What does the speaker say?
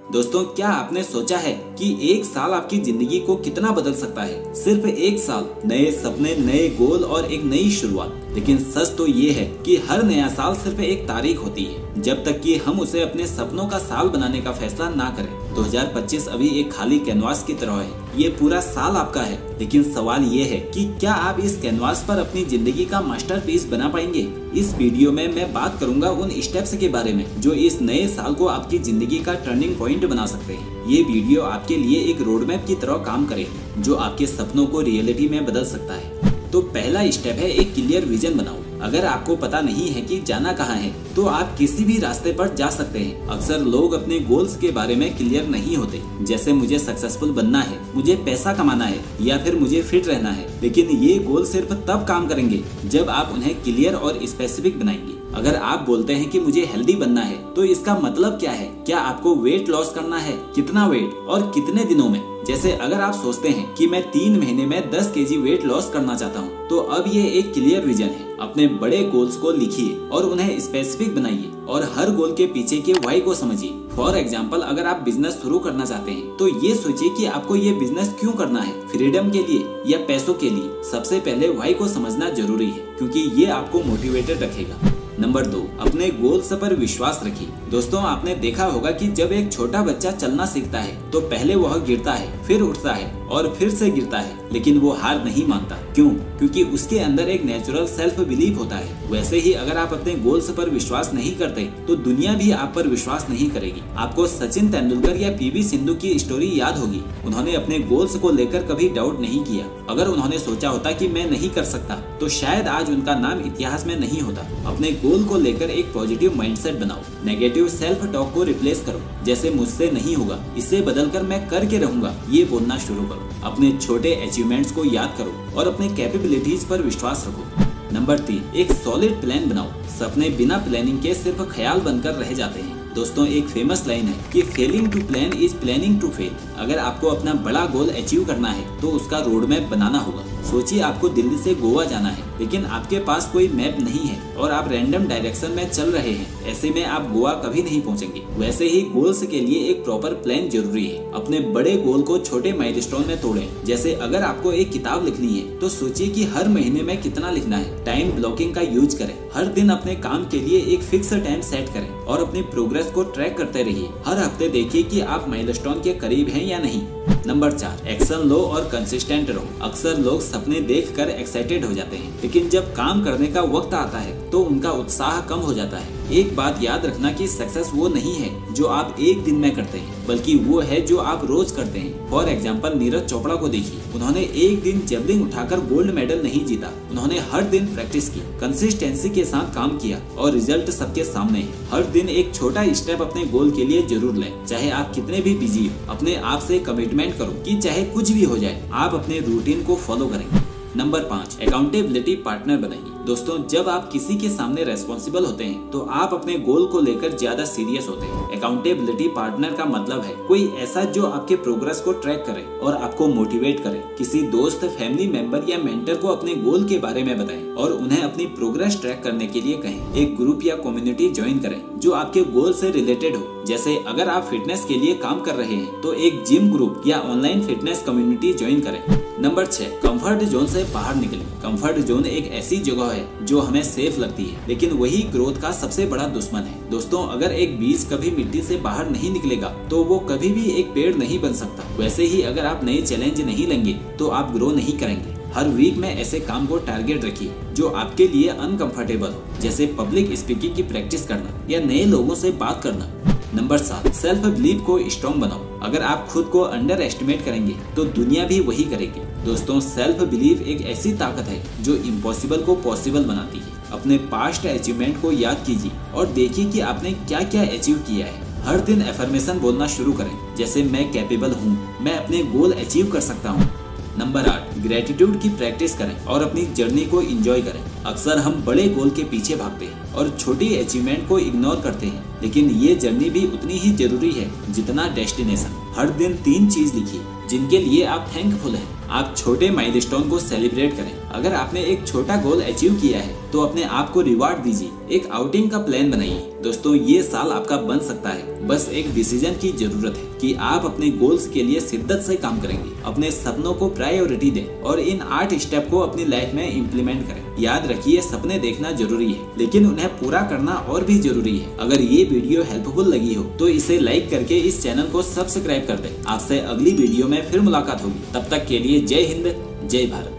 दोस्तों, क्या आपने सोचा है कि एक साल आपकी जिंदगी को कितना बदल सकता है? सिर्फ एक साल, नए सपने, नए गोल और एक नई शुरुआत। लेकिन सच तो ये है कि हर नया साल सिर्फ एक तारीख होती है, जब तक कि हम उसे अपने सपनों का साल बनाने का फैसला ना करें। 2025 अभी एक खाली कैनवास की तरह है। ये पूरा साल आपका है, लेकिन सवाल ये है कि क्या आप इस कैनवास पर अपनी जिंदगी का मास्टरपीस बना पाएंगे? इस वीडियो में मैं बात करूंगा उन स्टेप्स के बारे में जो इस नए साल को आपकी जिंदगी का टर्निंग पॉइंट बना सकते हैं। ये वीडियो आपके लिए एक रोड मैप की तरह काम करेगी, जो आपके सपनों को रियलिटी में बदल सकता है। तो पहला स्टेप है एक क्लियर विजन बनाओ। अगर आपको पता नहीं है कि जाना कहाँ है, तो आप किसी भी रास्ते पर जा सकते हैं। अक्सर लोग अपने गोल्स के बारे में क्लियर नहीं होते, जैसे मुझे सक्सेसफुल बनना है, मुझे पैसा कमाना है या फिर मुझे फिट रहना है। लेकिन ये गोल सिर्फ तब काम करेंगे जब आप उन्हें क्लियर और स्पेसिफिक बनाएंगे। अगर आप बोलते हैं कि मुझे हेल्दी बनना है, तो इसका मतलब क्या है? क्या आपको वेट लॉस करना है? कितना वेट और कितने दिनों में? जैसे अगर आप सोचते हैं कि मैं 3 महीने में 10 केजी वेट लॉस करना चाहता हूँ, तो अब ये एक क्लियर विजन है। अपने बड़े गोल्स को लिखिए और उन्हें स्पेसिफिक बनाइए और हर गोल के पीछे के व्हाई को समझिए। फॉर एग्जाम्पल, अगर आप बिजनेस शुरू करना चाहते हैं, तो ये सोचिए कि आपको ये बिजनेस क्यों करना है, फ्रीडम के लिए या पैसों के लिए। सबसे पहले व्हाई को समझना जरूरी है, क्योंकि ये आपको मोटिवेटेड रखेगा। नंबर 2, अपने गोल्स पर विश्वास रखिए। दोस्तों, आपने देखा होगा कि जब एक छोटा बच्चा चलना सीखता है, तो पहले वह गिरता है, फिर उठता है और फिर से गिरता है, लेकिन वो हार नहीं मानता। क्यों? क्योंकि उसके अंदर एक नेचुरल सेल्फ बिलीफ होता है। वैसे ही अगर आप अपने गोल्स पर विश्वास नहीं करते, तो दुनिया भी आप पर विश्वास नहीं करेगी। आपको सचिन तेंदुलकर या पीवी सिंधु की स्टोरी याद होगी। उन्होंने अपने गोल्स को लेकर कभी डाउट नहीं किया। अगर उन्होंने सोचा होता कि मैं नहीं कर सकता, तो शायद आज उनका नाम इतिहास में नहीं होता। अपने गोल को लेकर एक पॉजिटिव माइंडसेट बनाओ। नेगेटिव सेल्फ टॉक को रिप्लेस करो, जैसे मुझसे नहीं होगा, इसे बदलकर मैं करके रहूंगा, ये बोलना शुरू करो। अपने छोटे अचीवमेंट्स को याद करो और अपने कैपेबिलिटीज पर विश्वास रखो। नंबर 3, एक सॉलिड प्लान बनाओ। सपने बिना प्लानिंग के सिर्फ ख्याल बनकर रह जाते हैं। दोस्तों, एक फेमस लाइन है कि failing to plan is planning to fail. अगर आपको अपना बड़ा गोल अचीव करना है, तो उसका रोड मैप बनाना होगा। सोचिए, आपको दिल्ली से गोवा जाना है, लेकिन आपके पास कोई मैप नहीं है और आप रैंडम डायरेक्शन में चल रहे हैं। ऐसे में आप गोवा कभी नहीं पहुंचेंगे। वैसे ही गोल्स के लिए एक प्रॉपर प्लान जरूरी है। अपने बड़े गोल को छोटे माइलस्टोन में तोड़ें। जैसे अगर आपको एक किताब लिखनी है, तो सोचिए कि हर महीने में कितना लिखना है। टाइम ब्लॉकिंग का यूज करें। हर दिन अपने काम के लिए एक फिक्स टाइम सेट करें और अपनी प्रोग्रेस को ट्रैक करते रहिए। हर हफ्ते देखिए कि आप माइलस्टोन के करीब हैं या नहीं। नंबर 4, एक्शन लो और कंसिस्टेंट रहो। अक्सर लोग सपने देखकर एक्साइटेड हो जाते हैं, लेकिन जब काम करने का वक्त आता है, तो उनका उत्साह कम हो जाता है। एक बात याद रखना कि सक्सेस वो नहीं है जो आप एक दिन में करते हैं, बल्कि वो है जो आप रोज करते हैं। फॉर एग्जाम्पल, नीरज चोपड़ा को देखिए। उन्होंने एक दिन जेवलिन उठाकर गोल्ड मेडल नहीं जीता। उन्होंने हर दिन प्रैक्टिस की, कंसिस्टेंसी के साथ काम किया और रिजल्ट सबके सामने है। हर दिन एक छोटा स्टेप अपने गोल के लिए जरूर लें। चाहे आप कितने भी बिजी हो, अपने आप से कमिटमेंट करो कि चाहे कुछ भी हो जाए, आप अपने रूटीन को फॉलो करेंगे। नंबर 5, अकाउंटेबिलिटी पार्टनर बनाइए। दोस्तों, जब आप किसी के सामने रेस्पॉन्सिबल होते हैं, तो आप अपने गोल को लेकर ज्यादा सीरियस होते हैं। अकाउंटेबिलिटी पार्टनर का मतलब है कोई ऐसा जो आपके प्रोग्रेस को ट्रैक करे और आपको मोटिवेट करे। किसी दोस्त, फैमिली मेंबर या मेंटर को अपने गोल के बारे में बताएं और उन्हें अपनी प्रोग्रेस ट्रैक करने के लिए कहें। एक ग्रुप या कम्युनिटी ज्वाइन करें जो आपके गोल से रिलेटेड हो। जैसे अगर आप फिटनेस के लिए काम कर रहे हैं, तो एक जिम ग्रुप या ऑनलाइन फिटनेस कम्युनिटी ज्वाइन करें। नंबर 6, कंफर्ट जोन से बाहर निकलें। कंफर्ट जोन एक ऐसी जगह है जो हमें सेफ लगती है, लेकिन वही ग्रोथ का सबसे बड़ा दुश्मन है। दोस्तों, अगर एक बीज कभी मिट्टी से बाहर नहीं निकलेगा, तो वो कभी भी एक पेड़ नहीं बन सकता। वैसे ही अगर आप नए चैलेंज नहीं लेंगे, तो आप ग्रो नहीं करेंगे। हर वीक में ऐसे काम को टारगेट रखिए जो आपके लिए अनकंफर्टेबल हो, जैसे पब्लिक स्पीकिंग की प्रैक्टिस करना या नए लोगों से बात करना। नंबर 7, सेल्फ बिलीफ को स्ट्रॉन्ग बनाओ। अगर आप खुद को अंडर एस्टिमेट करेंगे, तो दुनिया भी वही करेगी। दोस्तों, सेल्फ बिलीफ एक ऐसी ताकत है जो इम्पॉसिबल को पॉसिबल बनाती है। अपने पास्ट अचीवमेंट को याद कीजिए और देखिए कि आपने क्या क्या अचीव किया है। हर दिन एफर्मेशन बोलना शुरू करें, जैसे मैं कैपेबल हूँ, मैं अपने गोल अचीव कर सकता हूँ। नंबर 8, ग्रेटिट्यूड की प्रैक्टिस करें और अपनी जर्नी को एंजॉय करें। अक्सर हम बड़े गोल के पीछे भागते हैं और छोटी अचीवमेंट को इग्नोर करते हैं, लेकिन ये जर्नी भी उतनी ही जरूरी है जितना डेस्टिनेशन। हर दिन 3 चीज लिखिए जिनके लिए आप थैंकफुल हैं। आप छोटे माइलस्टोन को सेलिब्रेट करें। अगर आपने एक छोटा गोल अचीव किया है, तो अपने आप को रिवार्ड दीजिए। एक आउटिंग का प्लान बनाइए। दोस्तों, ये साल आपका बन सकता है बस एक डिसीजन की जरूरत है कि आप अपने गोल्स के लिए शिद्दत से काम करेंगे, अपने सपनों को प्रायोरिटी दें और इन 8 स्टेप को अपनी लाइफ में इम्प्लीमेंट करें। याद रखिए, सपने देखना जरूरी है, लेकिन उन्हें पूरा करना और भी जरूरी है। अगर ये वीडियो हेल्पफुल लगी हो तो इसे लाइक करके इस चैनल को सब्सक्राइब कर दें। आपसे अगली वीडियो में फिर मुलाकात होगी। तब तक के लिए जय हिंद, जय भारत।